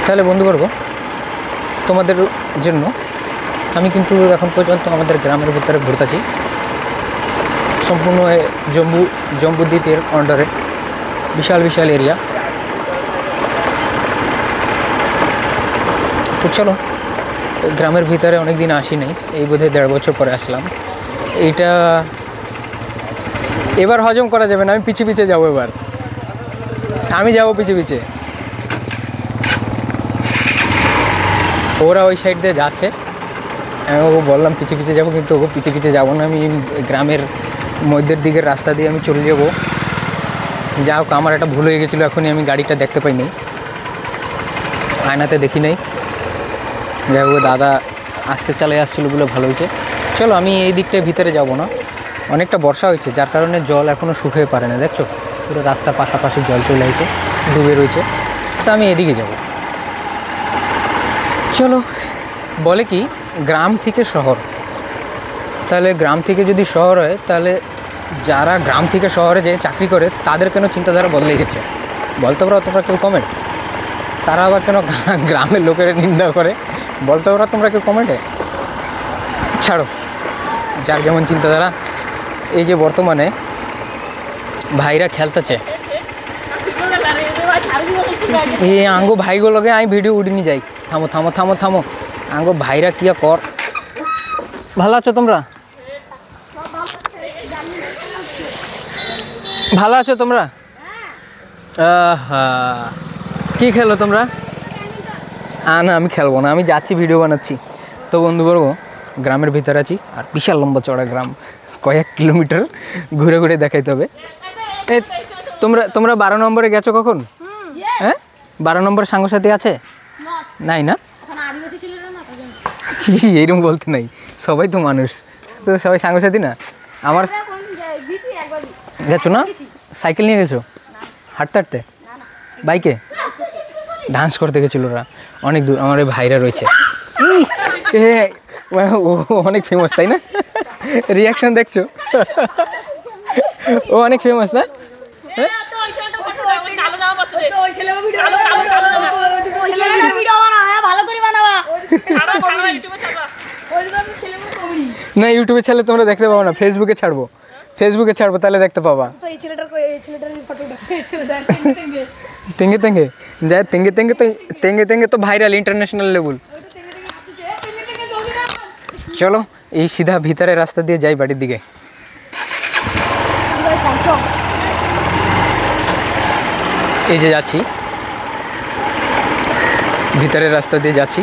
তাহলে বন্ধুবর্গ, তোমাদের জন্য আমি কিন্তু এখন পর্যন্ত আমাদের গ্রামের ভিতরে ঘুরতেছি, সম্পূর্ণ জম্বুদ্বীপের আন্ডারে বিশাল বিশাল এরিয়া। তো চলো, গ্রামের ভিতরে অনেক দিন আসি নাই, এই বোধহয় 1.5 বছর পরে আসলাম। এইটা এবার হজম করা যাবে না, আমি পিছে পিছে যাবো, এবার আমি যাবো পিছে পিছে। ওরা ওই সাইড দিয়ে যাচ্ছে, আমি ওকে বললাম পিছে পিছে যাবো, কিন্তু ওকে পিছে পিছে যাবো না, আমি গ্রামের মধ্যের দিকের রাস্তা দিয়ে আমি চলে যাবো। যা হোক, আমার একটা ভুল হয়ে গেছিলো, এখনই আমি গাড়িটা দেখতে পাইনি, আয়নাতে দেখি নাই। যাই হোক, দাদা আসতে চলে আসছিলো বলে ভালো হয়েছে। চলো, আমি এই দিকটায় ভিতরে যাব না, অনেকটা বর্ষা হয়েছে, যার কারণে জল এখনও শুকিয়ে পারে না। দেখছো, পুরো রাস্তার পাশাপাশি জল চলে আসছে, ডুবে রয়েছে। তো আমি এদিকে যাব। চলো, বলে কি গ্রাম থেকে শহর, তাহলে গ্রাম থেকে যদি শহর হয়, তাহলে যারা গ্রাম থেকে শহরে যে চাকরি করে তাদের কেন চিন্তাধারা বদলে গেছে বলতে পারো তোমরা কেউ কমেন্ট? তারা আবার কেন গ্রামের লোকের নিন্দা করে বলতে পারো তোমরা কেউ কমেন্টে? ছাড়ো, যার যেমন চিন্তাধারা। এই যে বর্তমানে ভাইরা খেলতেছে, এই আঙ্গো ভাইগুলোকে আমি ভিডিও উঠিনি যাই। থামো থামো থামো থামো, আঙ্গো ভাইরা কিয়া কর। ভালো আছো তোমরা? ভালো আছো তোমরা? কি খেলো তোমরা? না, আমি খেলবো না, আমি যাচ্ছি, ভিডিও বানাচ্ছি। তো বন্ধুবর্গ, গ্রামের ভিতরে আছি, আর বিশাল লম্বা চড়া গ্রাম, কয়েক কিলোমিটার ঘুরে ঘুরে দেখাইতে হবে। এই তোমরা 12 নম্বরে গেছো কখন? হ্যাঁ, 12 নম্বর সাংসাথী আছে? নাই না, এইরকম বলতে নাই, সবাই তো মানুষ, তো সবাই সাংসাথী না। আমার গেছো না? সাইকেল নিয়ে গেছো? হাঁটতে হাঁটতে? বাইকে? ডান্স করতে গেছিল ওরা অনেক দূর। আমার এই ভাইরা রয়েছে, ও অনেক ফেমাস, তাই না? রিয়াকশন দেখছো? ও অনেক ফেমাস না? না, ইউটিউবে ছাড়লে তোমরা দেখতে পাবো না, ফেসবুকে ছাড়বো, তাহলে দেখতে পাবা। তেঙ্গে তেঙ্গে যায়, তেঙ্গে তেঙ্গে তো ভাইরাল, ইন্টারন্যাশনাল লেভেল। চলো, এই সিধা ভিতরে রাস্তা দিয়ে যাই বাড়ির দিকে। এই যে যাচ্ছি, ভিতরের রাস্তা দিয়ে যাচ্ছি,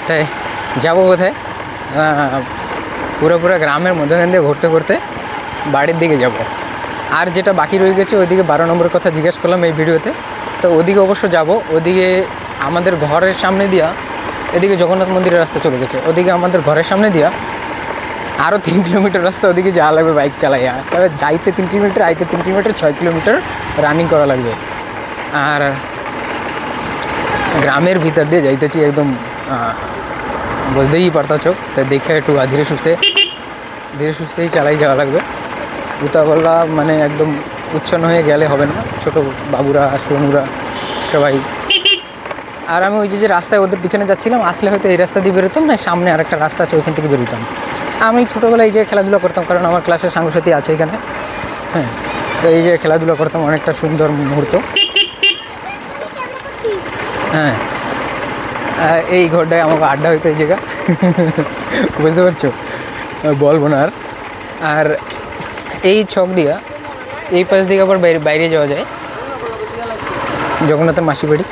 তাই যাবো কোথায়? পুরো গ্রামের মধ্যখান দিয়ে ঘুরতে ঘুরতে বাড়ির দিকে যাব। আর যেটা বাকি রয়ে গেছে, ওইদিকে 12 নম্বরের কথা জিজ্ঞেস করলাম এই ভিডিওতে, তো ওদিকে অবশ্য যাব। ওদিকে আমাদের ঘরের সামনে দিয়া, এদিকে জগন্নাথ মন্দিরের রাস্তা চলে গেছে, ওদিকে আমাদের ঘরের সামনে দিয়া আরও 3 কিলোমিটার রাস্তা ওদিকে যাওয়া লাগবে বাইক চালাইয়া। তবে যাইতে 3 কিলোমিটার, আইতে 3 কিলোমিটার, 6 কিলোমিটার রানিং করা লাগবে। আর গ্রামের ভিতর দিয়ে যাইতেছি, একদম বলতেই পারতাছো, তাই দেখে একটু ধীরে সুস্থেই চালাই যাওয়া লাগবে। উতাবল্লা মানে একদম উচ্ছন্ন হয়ে গেলে হবে না, ছোটো বাবুরা, সোনুরা সবাই। আর আমি ওই যে রাস্তায় ওদের পিছনে যাচ্ছিলাম, আসলে হয়তো এই রাস্তা দিয়ে বেরোতাম না, সামনে আরেকটা রাস্তা আছে, ওইখান থেকে বেরোতাম। আমি ছোটোবেলায় এই যে খেলাধুলা করতাম, কারণ আমার ক্লাসের সাংসাথী আছে এখানে। হ্যাঁ, তো এই যে খেলাধুলা করতাম, অনেকটা সুন্দর মুহূর্ত। হ্যাঁ, এই ঘরটায় আমাকে আড্ডা হইতো, এই জায়গা, বুঝতে পারছো? বলবো না। আর এই ছক দিয়া এই পাশ দিকে আবার বাইরে যাওয়া যায়, জগন্নাথের মাসি বাড়ি।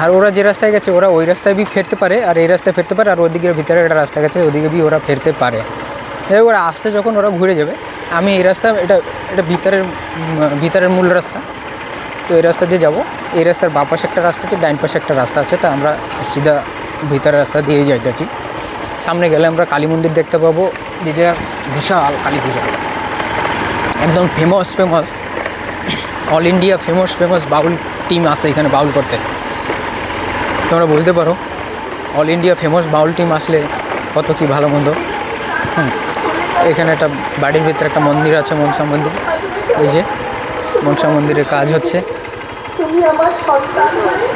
আর ওরা যে রাস্তায় গেছে, ওরা ওই রাস্তায় বি ফেরতে পারে, আর এই রাস্তায় ফেরতে পারে, আর ওদিকের ভিতরে একটা রাস্তা গেছে, ওদিকে বি ওরা ফেরতে পারে। যাই হোক, ওরা আসতে যখন ওরা ঘুরে যাবে, আমি এই রাস্তা, এটা ভিতরের মূল রাস্তা, তো এই রাস্তা দিয়ে যাব। এই রাস্তার বাঁ পাশে একটা রাস্তা আছে, ডাইন পাশে একটা রাস্তা আছে, তা আমরা সিধা ভিতরের রাস্তা দিয়েই যাইতেছি। সামনে গেলে আমরা কালী মন্দির দেখতে পাবো, যে বিশাল কালী পূজা, একদম ফেমাস অল ইন্ডিয়া ফেমাস বাউল টিম আসে এখানে বাউল করতে। তোমরা বলতে পারো অল ইন্ডিয়া ফেমাস বাউল টিম আসলে কত কি ভালো মন্দ। এখানে একটা বাড়ির ভিতরে একটা মন্দির আছে, মনসা মন্দির। এই যে মনসা মন্দিরের কাজ হচ্ছে,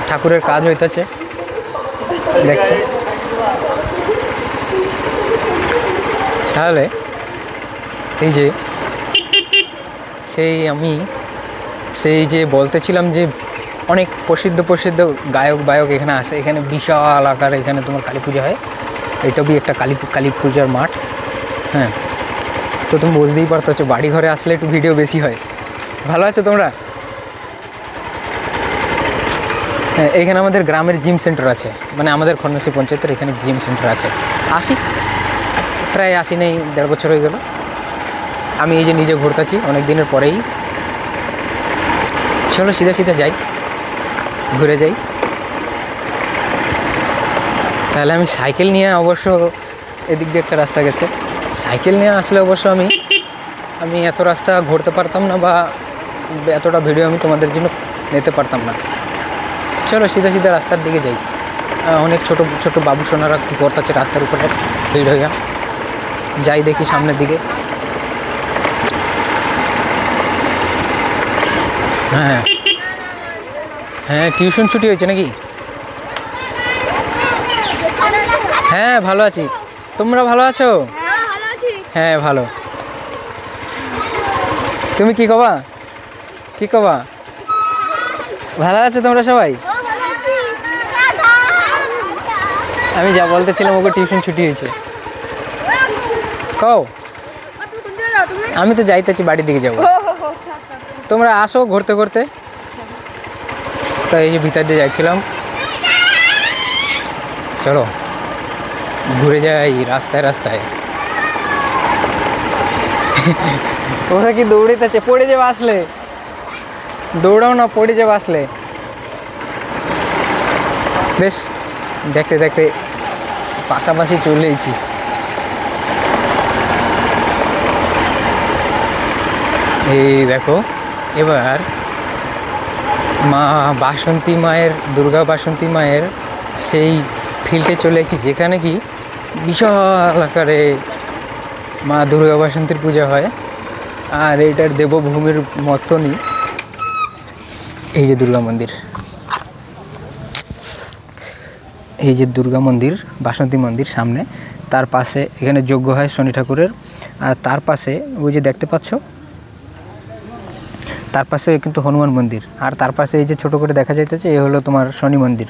ঠাকুরের কাজ হইতেছে। দেখছো। তাহলে এই যে সেই যে বলতেছিলাম যে অনেক প্রসিদ্ধ গায়ক এখানে আসে, এখানে বিশাল আকারে এখানে তোমার কালী পূজা হয়। এটা বি একটা কালী পূজার মাঠ। হ্যাঁ, তো তুমি বুঝতেই পারতো, বাড়ি ঘরে আসলে একটু ভিডিও বেশি হয়। ভালো আছো তোমরা? হ্যাঁ, এখানে আমাদের গ্রামের জিম সেন্টার আছে, মানে আমাদের খন্নাসি পঞ্চায়েতের এখানে জিম সেন্টার আছে। প্রায় আসি নেই, 1.5 বছর হয়ে গেল। আমি এই যে নিজে ঘুরতেছি অনেক দিনের পরেই। চলো সিধা যাই, ঘুরে যাই। তাহলে আমি সাইকেল নিয়ে, অবশ্য এদিক দিয়ে একটা রাস্তা গেছে, সাইকেল নিয়ে আসলে অবশ্য আমি এত রাস্তা ঘুরতে পারতাম না, বা এতটা ভিডিও আমি তোমাদের জন্য নিতে পারতাম না। চলো সিধা রাস্তার দিকে যাই। অনেক ছোট বাবু সোনারা কী করতেছে রাস্তার উপরে ভিড় হইয়া। যাই দেখি সামনের দিকে। হ্যাঁ, টিউশন ছুটি হয়েছে নাকি? হ্যাঁ, ভালো আছি। তোমরা ভালো আছো? হ্যাঁ, ভালো। তুমি কি কবা? ভালো আছো তোমরা সবাই? আমি যা বলতেছিলাম, ওকে টিউশন ছুটি হয়েছে। কও, আমি তো যাইতেছি, বাড়ির দিকে যাবো। তোমরা আসো ঘুরতে। তো এই যে ভিতর দিয়ে যাচ্ছিলাম, চলো ঘুরে যাই রাস্তায়। ওরা কি দৌড়াইতেছে? পড়ে যাবে আসলে, দৌড়াও না, পড়ে যাবে আসলে। বেশ, দেখতে পাশাপাশি চলেইছি। এই দেখো, এবার মা বাসন্তী মায়ের, দুর্গা বাসন্তী মায়ের সেই ফিল্ডে চলে এসেছি, যেখানে কি বিশাল আকারে মা দুর্গা বাসন্তীর পূজা হয়। আর এইটার দেবভূমির মতনই এই যে দুর্গা মন্দির, বাসন্তী মন্দির সামনে। তার পাশে এখানে যজ্ঞ হয় শনি ঠাকুরের। আর তার পাশে ওই যে দেখতে পাচ্ছ, তার পাশে কিন্তু হনুমান মন্দির। আর তার পাশে এই যে ছোট করে দেখা যাইতেছে, এই হলো তোমার শনি মন্দির।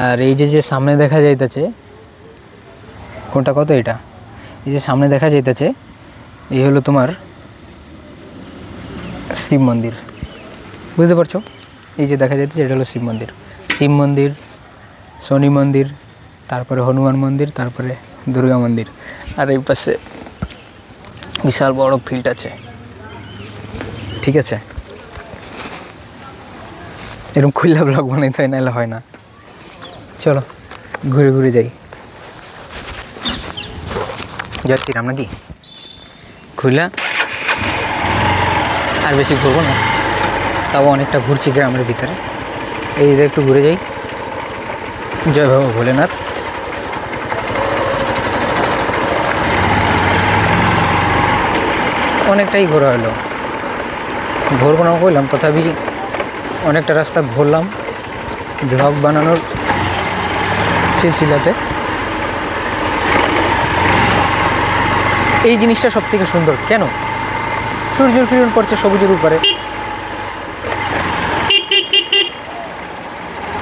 আর এই যে সামনে দেখা যাইতেছে, কোনটা কত, এটা এই যে সামনে দেখা যাইতেছে, এই হলো তোমার শিব মন্দির। বুঝতে পারছো? এই যে দেখা যাইতেছে, এটা হলো শিব মন্দির, শনি মন্দির, তারপরে হনুমান মন্দির, তারপরে দুর্গা মন্দির। আর এই পাশে বিশাল বড় ফিল্ড আছে। ঠিক আছে, এরকম খুললা ব্লগ বানাইতে হয়, নাহলে হয় না। চলো ঘুরে যাই। যাচ্ছিলাম নাকি খুললা, আর বেশি ঘুরবো না, তাও অনেকটা ঘুরছি গ্রামের ভিতরে। এই একটু ঘুরে যাই। জয় বাবা ভোলেনাথ। অনেকটাই ঘোরা হলো, ঘুরবো না করলাম, তথাপি অনেকটা রাস্তা ঘুরলাম ব্লগ বানানোর সিলসিলাতে। এই জিনিসটা সব থেকে সুন্দর কেন? সূর্যের কিরণ পড়ছে সবুজের উপরে।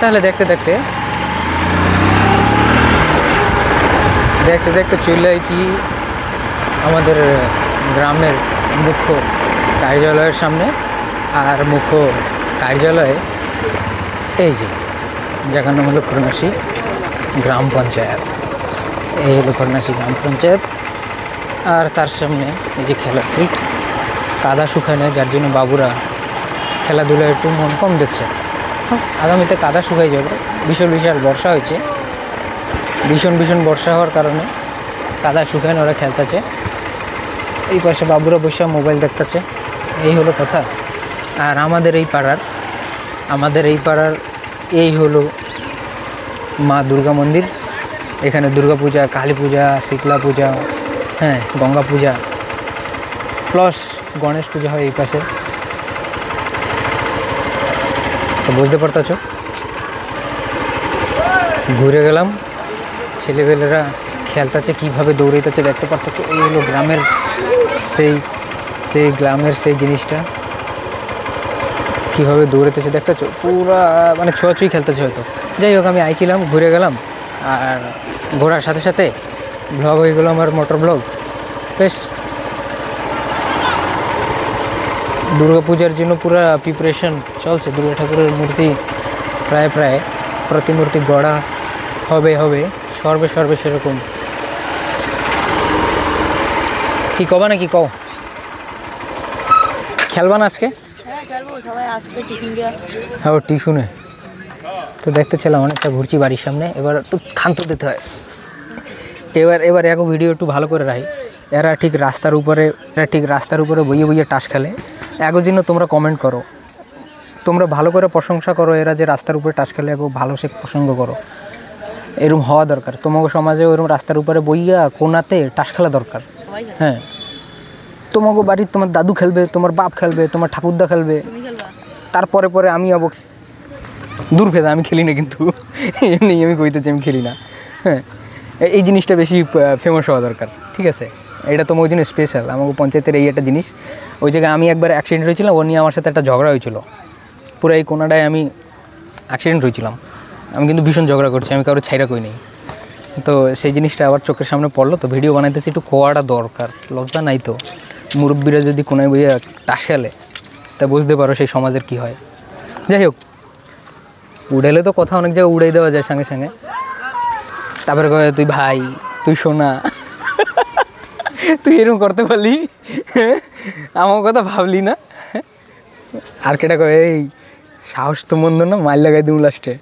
তাহলে দেখতে চলে আইছি আমাদের গ্রামের মুখ্য কার্যালয়ের সামনে। আর মুখ্য কার্যালয়ে এই যে জায়গার নাম হলো খন্নাসি গ্রাম পঞ্চায়েত। এই হলো খন্নাসি গ্রাম পঞ্চায়েত। আর তার সামনে এই যে খেলার ফিল্ড, কাদা শুকায় না, যার জন্য বাবুরা খেলাধুলা একটু মন কম দিচ্ছে। আগামীতে কাদা শুকাই যাবে। বিশাল বর্ষা হয়েছে, ভীষণ বর্ষা হওয়ার কারণে কাদা শুকায় না, ওরা খেলতেছে। এই পাশে বাবুরা বসে মোবাইল দেখতেছে। এই হলো কথা। আর আমাদের এই পাড়ার এই হলো মা দুর্গা মন্দির। এখানে দুর্গা পূজা, কালী পূজা, শীতলা পূজা, হ্যাঁ গঙ্গা পূজা প্লাস গণেশ পূজা হয় এই পাশে। তো বুঝতে পারতেছ। ঘুরে গেলাম, ছেলেবেলেরা খেলতেছে, কীভাবে দৌড়াইতেছে দেখতে পারতো। এই হলো গ্রামের সেই জিনিসটা, কীভাবে দৌড়াইতেছে দেখতেছো, পুরা মানে ছোঁয়াছুঁই খেলতেছে হয়তো। যাই হোক, আমি আইছিলাম, ঘুরে গেলাম, আর ঘোরার সাথে সাথে ব্লগ হয়ে গেলো আমার মোটর ব্লগ। বেশ দুর্গাপূজার জন্য পুরো প্রিপারেশন চলছে। দুর্গা ঠাকুরের মূর্তি প্রায় প্রতিমূর্তি গড়া হবে সর্বে সেরকম। কি কবা নাকি কও? খেলবা না আজকে? হ্যাঁ, টিউশনে তো দেখতেছিলাম অনেকটা ঘুরছি বাড়ির সামনে। এবার একটু ক্ষান্ত দিতে হয়। এবার এক ভিডিও একটু ভালো করে রাখি। এরা ঠিক রাস্তার উপরে বইয়ে টাস খেলে। এগো জন্য তোমরা কমেন্ট করো, তোমরা ভালো করে প্রশংসা করো। এরা যে রাস্তার উপরে টাস খেলে এগো ভালো সে প্রসঙ্গ করো। এরকম হওয়া দরকার। তোমাকে সমাজে ওরকম রাস্তার উপরে বইয়া কোনাতে টাস খেলা দরকার। হ্যাঁ, তোমাকে বাড়ির তোমার দাদু খেলবে, তোমার বাপ খেলবে, তোমার ঠাকুরদা খেলবে, তারপরে আমি যাবো। দূর ফেদা, আমি খেলি না, কিন্তু এমনি আমি কইতেছি আমি খেলি না। হ্যাঁ, এই জিনিসটা বেশি ফেমাস হওয়া দরকার। ঠিক আছে, এটা তোমার ওই জন্য স্পেশাল। আমাকে পঞ্চায়েতের এই একটা জিনিস, ওই জায়গায় আমি একবার অ্যাক্সিডেন্ট হয়েছিলাম, ও নিয়ে আমার সাথে একটা ঝগড়া হয়েছিল। পুরো এই কোনাটায় আমি অ্যাক্সিডেন্ট হয়েছিলাম। আমি কিন্তু ভীষণ ঝগড়া করছি, আমি কারো ছাইরা কই নেই। তো সেই জিনিসটা আবার চোখের সামনে পড়লো, তো ভিডিও বানাইতেছি, একটু কোয়াটা দরকার। লজ্জা নাই তো? মুরব্বীরা যদি কোনায় বইয়া টাস খেলে তা বুঝতে পারো সেই সমাজের কি হয়। যাই হোক, উড়াইলে তো কথা অনেক জায়গায় উড়াই দেওয়া যায় সঙ্গে সঙ্গে। তারপরে কয় তুই ভাই, তুই সোনা, তুই এরকম করতে পারলি, আমার কথা ভাবলি না। আর কেটা কয় এই সাহস তো মন্দ না, মাইল লাগাই দিম লাস্টে।